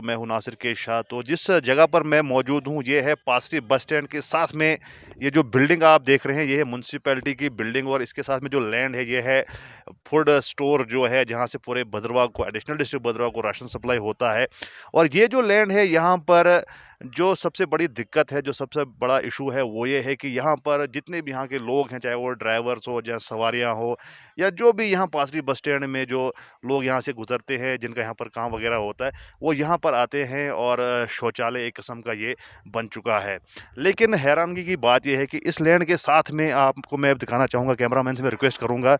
मैं हूं नासिर के शाह। तो जिस जगह पर मैं मौजूद हूं ये है पासरी बस स्टैंड के साथ में ये जो बिल्डिंग आप देख रहे हैं ये है म्युनिसिपैलिटी की बिल्डिंग और इसके साथ में जो लैंड है ये है फूड स्टोर जो है जहां से पूरे भद्रवाह को एडिशनल डिस्ट्रिक्ट भद्रवाह को राशन सप्लाई होता है। और ये जो लैंड है यहाँ पर जो सबसे बड़ी दिक्कत है, जो सबसे बड़ा इशू है वो ये है कि यहाँ पर जितने भी यहाँ के लोग हैं, चाहे वो ड्राइवर्स हो, चाहे सवारियाँ हो या जो भी यहाँ पासरी बस स्टैंड में जो लोग यहाँ से गुजरते हैं, जिनका यहाँ पर काम वगैरह होता है, वो यहाँ पर आते हैं और शौचालय एक किस्म का ये बन चुका है। लेकिन हैरानगी की बात ये है कि इस लैंड के साथ में आपको मैं दिखाना चाहूँगा, कैमरामैन से मैं रिक्वेस्ट करूँगा,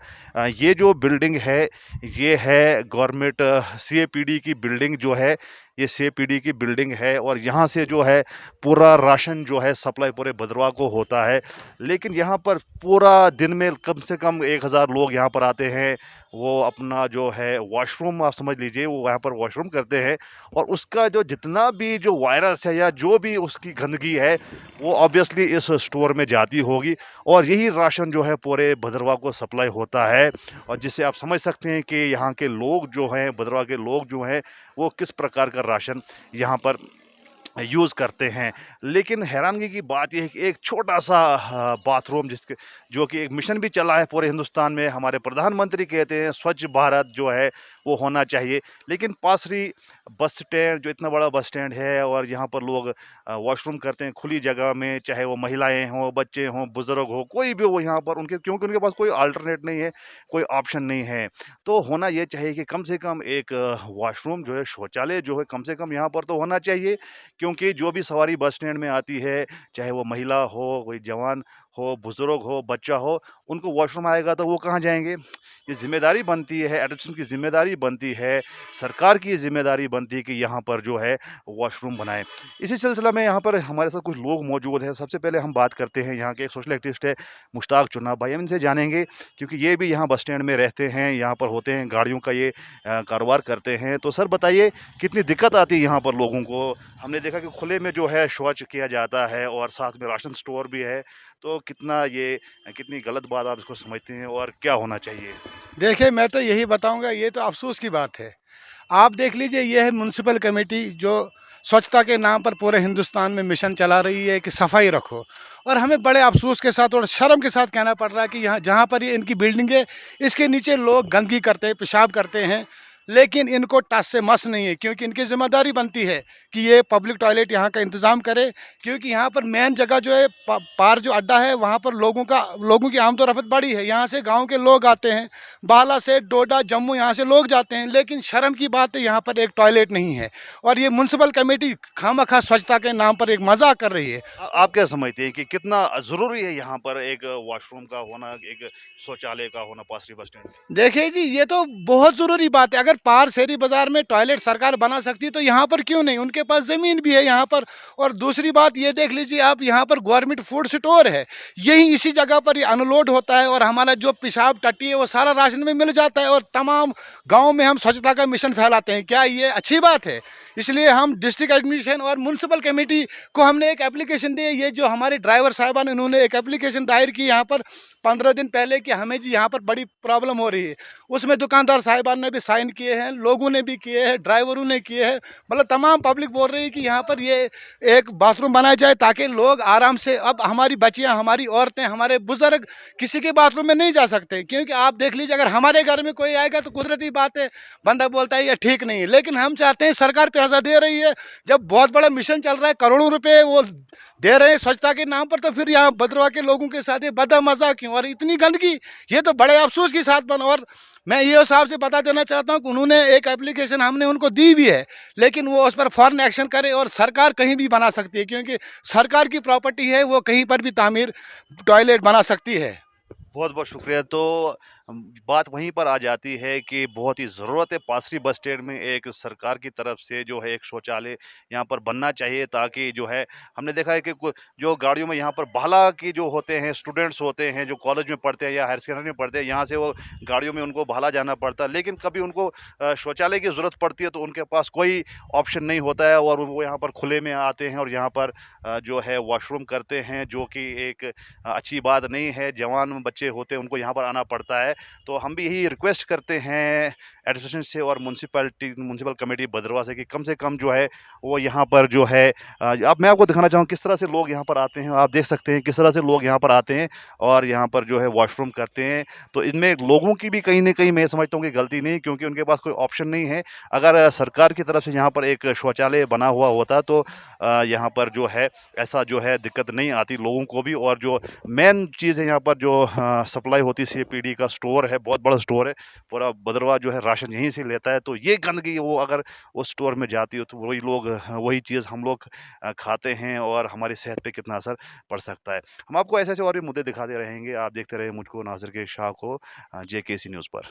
ये जो बिल्डिंग है ये है गवर्नमेंट सीएपीडी की बिल्डिंग जो है, ये सीएपीडी की बिल्डिंग है और यहाँ से जो है पूरा राशन जो है सप्लाई पूरे भद्रवाह को होता है। लेकिन यहाँ पर पूरा दिन में कम से कम 1000 लोग यहाँ पर आते हैं। वो अपना जो है वॉशरूम आप समझ लीजिए, वो यहाँ पर वॉशरूम करते हैं और उसका जो जितना भी जो वायरस है या जो भी उसकी गंदगी है वो ऑब्वियसली इस स्टोर में जाती होगी और यही राशन जो है पूरे भद्रवाह को सप्लाई होता है। और जिससे आप समझ सकते हैं कि यहाँ के लोग जो हैं, भद्रवाह के लोग जो हैं, वो किस प्रकार का राशन यहाँ पर यूज़ करते हैं। लेकिन हैरानगी की बात ये है कि एक छोटा-सा बाथरूम जिसके जो कि एक मिशन भी चला है पूरे हिंदुस्तान में, हमारे प्रधानमंत्री कहते हैं स्वच्छ भारत जो है वो होना चाहिए। लेकिन पासरी बस स्टैंड जो इतना बड़ा बस स्टैंड है और यहाँ पर लोग वॉशरूम करते हैं खुली जगह में, चाहे वो महिलाएँ हों, बच्चे हों, बुज़ुर्ग हो, कोई भी हो यहाँ पर उनके, क्योंकि उनके पास कोई अल्टरनेट नहीं है, कोई ऑप्शन नहीं है। तो होना ये चाहिए कि कम से कम एक वॉशरूम जो है, शौचालय जो है कम से कम यहाँ पर तो होना चाहिए। क्योंकि जो भी सवारी बस स्टैंड में आती है, चाहे वो महिला हो, कोई जवान हो, बुज़ुर्ग हो, बच्चा हो, उनको वॉशरूम आएगा तो वो कहाँ जाएँगे? ये ज़िम्मेदारी बनती है, एडमिशन की ज़िम्मेदारी बनती है, सरकार की ये ज़िम्मेदारी बनती है कि यहाँ पर जो है वॉशरूम बनाएँ। इसी सिलसिला में यहाँ पर हमारे साथ कुछ लोग मौजूद हैं। सबसे पहले हम बात करते हैं, यहाँ के एक सोशल एक्टिविस्ट है मुश्ताक चुन्ना भाई, हम इनसे जानेंगे क्योंकि ये भी यहाँ बस स्टैंड में रहते हैं, यहाँ पर होते हैं, गाड़ियों का ये कारोबार करते हैं। तो सर बताइए कितनी दिक्कत आती है यहाँ पर लोगों को? हमने देखा कि खुले में जो है शौच किया जाता है और साथ में राशन स्टोर भी है, तो कितनी गलत बात आप इसको समझते हैं और क्या होना चाहिए? देखिए, मैं तो यही बताऊँगा, ये तो अफ़सोस की बात है। आप देख लीजिए, ये है म्युनिसिपल कमेटी जो स्वच्छता के नाम पर पूरे हिंदुस्तान में मिशन चला रही है कि सफाई रखो। और हमें बड़े अफ़सोस के साथ और शर्म के साथ कहना पड़ रहा है कि यहाँ जहाँ पर ये इनकी बिल्डिंग है, इसके नीचे लोग गंदगी करते हैं, पेशाब करते हैं, लेकिन इनको टस से मस नहीं है, क्योंकि इनकी ज़िम्मेदारी बनती है कि ये पब्लिक टॉयलेट यहाँ का इंतज़ाम करे। क्योंकि यहाँ पर मेन जगह जो है, पार जो अड्डा है, वहाँ पर लोगों की आमदोरफ़्त बड़ी है। यहाँ से गाँव के लोग आते हैं, बाला से डोडा, जम्मू यहाँ से लोग जाते हैं, लेकिन शर्म की बात है, यहाँ पर एक टॉयलेट नहीं है। और ये म्युनिसिपल कमेटी खामखा स्वच्छता के नाम पर एक मज़ाक कर रही है। आप क्या समझते हैं कि कितना ज़रूरी है यहाँ पर एक वॉशरूम का होना, एक शौचालय का होना पासरी बस स्टैंड में? देखिए जी, ये तो बहुत ज़रूरी बात है। अगर पार शहरी बाज़ार में टॉयलेट सरकार बना सकती है, तो यहाँ पर क्यों नहीं? उनके पास ज़मीन भी है यहाँ पर। और दूसरी बात ये देख लीजिए आप, यहाँ पर गवर्नमेंट फूड स्टोर है। यही इसी जगह पर ये अनलोड होता है और हमारा जो पेशाब टट्टी है, वो सारा राशन में मिल जाता है और तमाम गाँव में हम स्वच्छता का मिशन फैलाते हैं। क्या ये अच्छी बात है? इसलिए हम डिस्ट्रिक्ट एडमिनिस्ट्रेशन और म्युनिसिपल कमेटी को हमने एक एप्लीकेशन दी है। ये जो हमारे ड्राइवर साहिबान, इन्होंने एक एप्लीकेशन दायर की यहाँ पर 15 दिन पहले कि हमें जी यहाँ पर बड़ी प्रॉब्लम हो रही है। उसमें दुकानदार साहिबान ने भी साइन किए हैं, लोगों ने भी किए हैं, ड्राइवरों ने किए हैं। मतलब तमाम पब्लिक बोल रही है कि यहाँ पर ये एक बाथरूम बनाया जाए ताकि लोग आराम से, अब हमारी बच्चियाँ, हमारी औरतें, हमारे बुजुर्ग किसी के बाथरूम में नहीं जा सकते। क्योंकि आप देख लीजिए, अगर हमारे घर में कोई आएगा तो कुदरती बात है, बंदा बोलता है ये ठीक नहीं है। लेकिन हम चाहते हैं, सरकार पैसा दे रही है, जब बहुत बड़ा मिशन चल रहा है, करोड़ों रुपए वो दे रहे हैं स्वच्छता के नाम पर, तो फिर यहाँ भद्रवाह के लोगों के साथ ये बदमज़ा क्यों और इतनी गंदगी? ये तो बड़े अफसोस के साथ बन। और मैं ये साहब से बता देना चाहता हूँ कि उन्होंने एक एप्लीकेशन हमने उनको दी भी है, लेकिन वो उस पर फ़ौरन एक्शन करें। और सरकार कहीं भी बना सकती है, क्योंकि सरकार की प्रॉपर्टी है, वो कहीं पर भी तामीर टॉयलेट बना सकती है। बहुत-बहुत शुक्रिया। तो बात वहीं पर आ जाती है कि बहुत ही ज़रूरत है पासरी बस स्टैंड में एक सरकार की तरफ से जो है एक शौचालय यहाँ पर बनना चाहिए, ताकि जो है हमने देखा है कि जो गाड़ियों में यहाँ पर बाला की जो होते हैं, स्टूडेंट्स होते हैं जो कॉलेज में पढ़ते हैं या हायर सेकेंडरी में पढ़ते हैं, यहाँ से वो गाड़ियों में उनको बाला जाना पड़ता है। लेकिन कभी उनको शौचालय की ज़रूरत पड़ती है तो उनके पास कोई ऑप्शन नहीं होता है और वो यहाँ पर खुले में आते हैं और यहाँ पर जो है वॉशरूम करते हैं, जो कि एक अच्छी बात नहीं है। जवान बच्चे होते हैं, उनको यहाँ पर आना पड़ता है। तो हम भी यही रिक्वेस्ट करते हैं एडमिनिस्ट्रेशन से और म्युनिसिपल कमेटी भद्रवाह से कि कम से कम जो है वो यहाँ पर जो है अब मैं आपको दिखाना चाहूँ किस तरह से लोग यहाँ पर आते हैं। आप देख सकते हैं किस तरह से लोग यहाँ पर आते हैं और यहाँ पर जो है वॉशरूम करते हैं। तो इनमें लोगों की भी कहीं न कहीं मैं समझता हूँ कि गलती नहीं, क्योंकि उनके पास कोई ऑप्शन नहीं है। अगर सरकार की तरफ से यहाँ पर एक शौचालय बना हुआ होता तो यहाँ पर जो है ऐसा जो है दिक्कत नहीं आती लोगों को भी। और जो मेन चीज़ है यहाँ पर जो सप्लाई होती है सीपीडी का स्टोर है, बहुत बड़ा स्टोर है। पूरा भद्रवाह जो है राशन यहीं से लेता है। तो ये गंदगी वो अगर उस स्टोर में जाती हो तो वही लोग वही चीज़ हम लोग खाते हैं और हमारी सेहत पे कितना असर पड़ सकता है। हम आपको ऐसे-ऐसे और भी मुद्दे दिखाते रहेंगे। आप देखते रहिए मुझको नाज़िर के शाह को जेकेसी न्यूज़ पर।